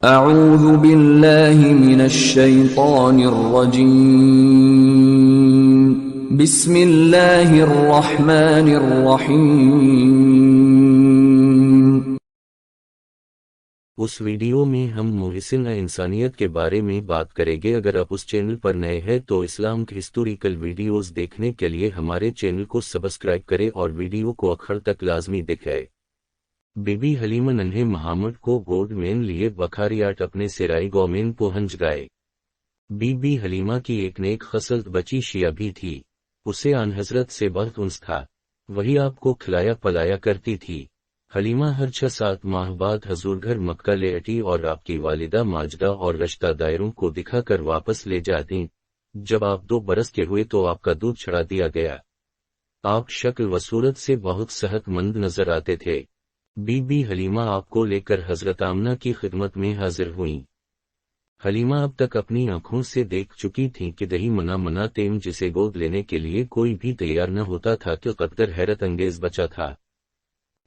اعوذ باللہ من الشیطان الرجیم بسم اللہ الرحمن الرحیم۔ اس ویڈیو میں ہم محسن انسانیت کے بارے میں بات کریں گے۔ اگر آپ اس چینل پر نئے ہیں تو اسلام کے ہسٹوریکل ویڈیوز دیکھنے کے لیے ہمارے چینل کو سبسکرائب کریں اور ویڈیو کو آخر تک لازمی دیکھیں۔ بی بی حلیمہ ننھے محمد کو گود میں لیے بخاریات اپنے سرائی گاؤں میں پہنچ گئے۔ بی بی حلیمہ کی ایک نیک خصلت بچی شیعہ بھی تھی، اسے آن حضرت سے بہت انس تھا، وہی آپ کو کھلایا پلایا کرتی تھی۔ حلیمہ ہر 6-7 ماہ بعد حضور گھر مکہ لے آتی اور آپ کی والدہ ماجدہ اور رشتہ داروں کو دکھا کر واپس لے جاتی۔ جب آپ 2 برس کے ہوئے تو آپ کا دودھ چھڑا دیا گیا۔ آپ شکل و صورت سے بہت صحت مند نظر آتے تھے۔ بی بی حلیمہ آپ کو لے کر حضرت آمنہ کی خدمت میں حاضر ہوئیں۔ حلیمہ اب تک اپنی آنکھوں سے دیکھ چکی تھیں کہ دہی منا تیم جسے گود لینے کے لیے کوئی بھی تیار نہ ہوتا تھا کہ قدر حیرت انگیز بچا تھا۔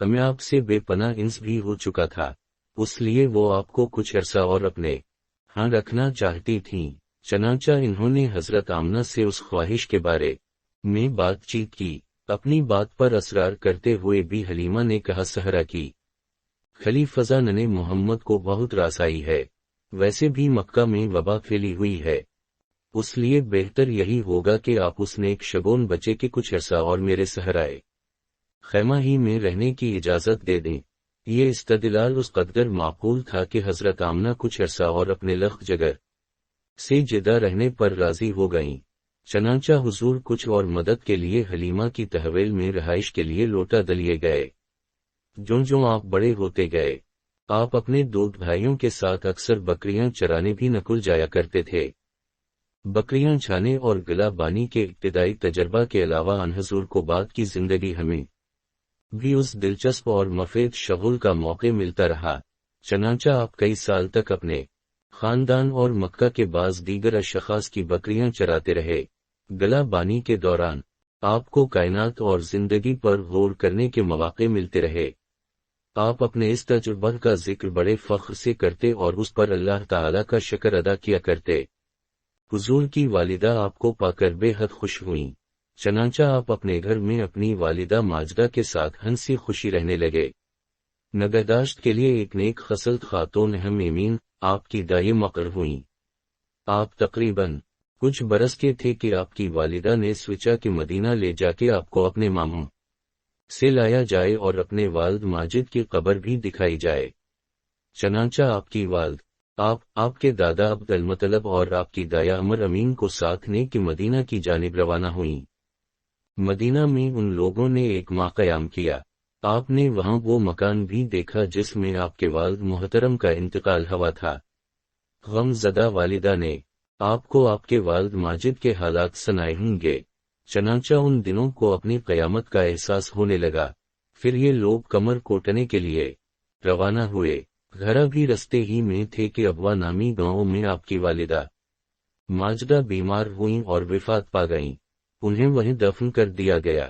ہمیں آپ سے بے پناہ انس بھی ہو چکا تھا، اس لیے وہ آپ کو کچھ عرصہ اور اپنے ہاں رکھنا چاہتی تھیں۔ چنانچہ انہوں نے حضرت آمنہ سے اس خواہش کے بارے میں بات چیت کی۔ اپنی بات پر اصرار کرتے ہوئے بھی حلیمہ نے کہا، صحرا کی خلیفہ ننھے محمد کو بہت رسائی ہے، ویسے بھی مکہ میں وبا پھیلی ہوئی ہے، اس لیے بہتر یہی ہوگا کہ آپ اس نیک شگون بچے کے کچھ عرصہ اور میرے صحرائے خیمہ ہی میں رہنے کی اجازت دے دیں۔ یہ استدلال اس قدر معقول تھا کہ حضرت آمنہ کچھ عرصہ اور اپنے لخت جگر سے جدا رہنے پر راضی ہو گئیں۔ چنانچہ حضور کچھ اور مدد کے لیے حلیمہ کی تحویل میں رہائش کے لیے لوٹا دلیے گئے۔ جو آپ بڑے ہوتے گئے، آپ اپنے 2 بھائیوں کے ساتھ اکثر بکریاں چرانے بھی نکل جایا کرتے تھے۔ بکریاں چھانے اور گلہ بانی کے ابتدائی تجربہ کے علاوہ ان حضور کو بعد کی زندگی ہمیں بھی اس دلچسپ اور مفید شغل کا موقع ملتا رہا۔ چنانچہ آپ کئی سال تک اپنے خاندان اور مکہ کے بعض دیگر اشخاص کی بکریاں چراتے رہے۔ گلہ بانی کے دوران آپ کو کائنات اور زندگی پر غور کرنے کے مواقع ملتے رہے۔ آپ اپنے اس تجربہ کا ذکر بڑے فخر سے کرتے اور اس پر اللہ تعالیٰ کا شکر ادا کیا کرتے۔ حضور کی والدہ آپ کو پا کر بے حد خوش ہوئیں، چنانچہ آپ اپنے گھر میں اپنی والدہ ماجدہ کے ساتھ ہنسی خوشی رہنے لگے۔ نگہداشت کے لیے ایک نیک خصلت خاتون ہم ایمین آپ کی دائیں مقرر ہوئیں۔ آپ تقریباً کچھ برس کے تھے کہ آپ کی والدہ نے سوچا کہ مدینہ لے جا کے آپ کو اپنے ماموں سے لایا جائے اور اپنے والد ماجد کی قبر بھی دکھائی جائے۔ چنانچہ آپ کی والد آپ کے دادا عبد المطلب اور آپ کی دایا عمر امین کو ساتھ نے کہ مدینہ کی جانب روانہ ہوئیں۔ مدینہ میں ان لوگوں نے ایک ماہ قیام کیا۔ آپ نے وہاں وہ مکان بھی دیکھا جس میں آپ کے والد محترم کا انتقال ہوا تھا۔ غم زدہ والدہ نے آپ کو آپ کے والد ماجد کے حالات سنائے ہوں گے، چنانچہ ان دنوں کو اپنی قیامت کا احساس ہونے لگا۔ پھر یہ لوگ کمر کوٹنے کے لیے روانہ ہوئے۔ گھر بھی رستے ہی میں تھے کہ ابوا نامی گاؤں میں آپ کی والدہ ماجدہ بیمار ہوئیں اور وفات پا گئیں۔ انہیں وہیں دفن کر دیا گیا۔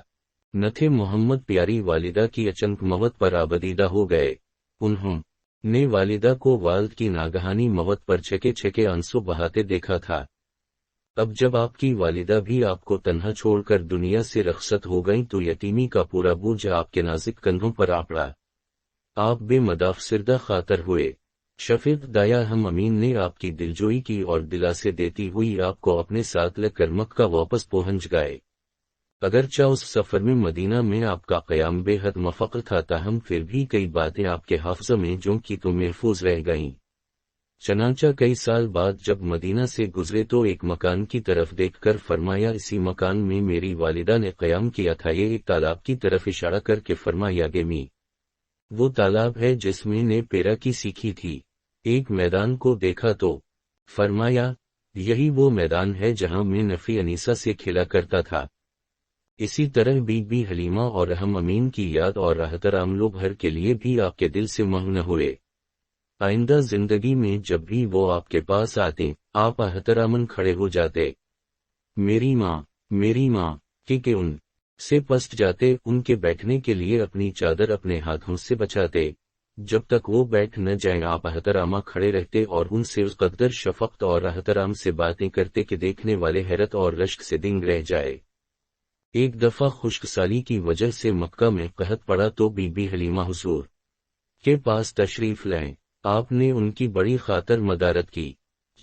نتھے محمد پیاری والدہ کی اچنک موت پر آبدیدہ ہو گئے۔ انہوں نے والدہ کو والد کی ناگہانی موت پر چھکے آنسو بہاتے دیکھا تھا۔ اب جب آپ کی والدہ بھی آپ کو تنہا چھوڑ کر دنیا سے رخصت ہو گئیں تو یتیمی کا پورا بوجھ آپ کے نازک کندھوں پر آ پڑا۔ آپ بے مدافسردہ خاطر ہوئے۔ شفیق دایا ہم امین نے آپ کی دلجوئی کی اور دلاسے دیتی ہوئی آپ کو اپنے ساتھ لے کر مکہ واپس پہنچ گئے۔ اگرچہ اس سفر میں مدینہ میں آپ کا قیام بے حد مفقر تھا، تاہم پھر بھی کئی باتیں آپ کے حافظہ میں جو کی تو محفوظ رہ گئیں۔ چنانچہ کئی سال بعد جب مدینہ سے گزرے تو ایک مکان کی طرف دیکھ کر فرمایا، اسی مکان میں میری والدہ نے قیام کیا تھا۔ یہ ایک تالاب کی طرف اشارہ کر کے فرمایا، گمی وہ تالاب ہے جس میں نے پیرا کی سیکھی تھی۔ ایک میدان کو دیکھا تو فرمایا، یہی وہ میدان ہے جہاں میں نفی انیسہ سے کھیلا کرتا تھا۔ اسی طرح بی بی حلیمہ اور ہم امین کی یاد اور احترام لوگ ہر کے لیے بھی آپ کے دل سے محو نہ ہوئے۔ آئندہ زندگی میں جب بھی وہ آپ کے پاس آتے، آپ احتراماً کھڑے ہو جاتے، میری ماں کہ ان سے پست جاتے، ان کے بیٹھنے کے لیے اپنی چادر اپنے ہاتھوں سے بچاتے۔ جب تک وہ بیٹھ نہ جائیں آپ احترامہ کھڑے رہتے اور ان سے اس قدر شفقت اور احترام سے باتیں کرتے کہ دیکھنے والے حیرت اور رشک سے دنگ رہ جائے۔ ایک دفعہ خشک سالی کی وجہ سے مکہ میں قحط پڑا تو بی بی حلیمہ حضور کے پاس تشریف لائیں۔ آپ نے ان کی بڑی خاطر مدارت کی۔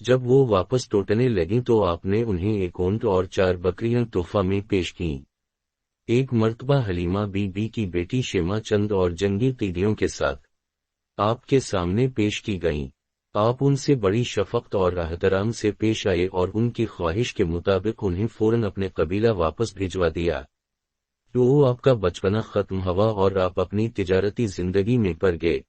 جب وہ واپس لوٹنے لگیں تو آپ نے انہیں ایک اونٹ اور 4 بکریاں تحفہ میں پیش کیں۔ ایک مرتبہ حلیمہ بی بی کی بیٹی شیمہ چند اور جنگی قیدیوں کے ساتھ آپ کے سامنے پیش کی گئیں۔ آپ ان سے بڑی شفقت اور احترام سے پیش آئے اور ان کی خواہش کے مطابق انہیں فوراً اپنے قبیلہ واپس بھجوا دیا۔ تو آپ کا بچپنا ختم ہوا اور آپ اپنی تجارتی زندگی میں پڑ گئے۔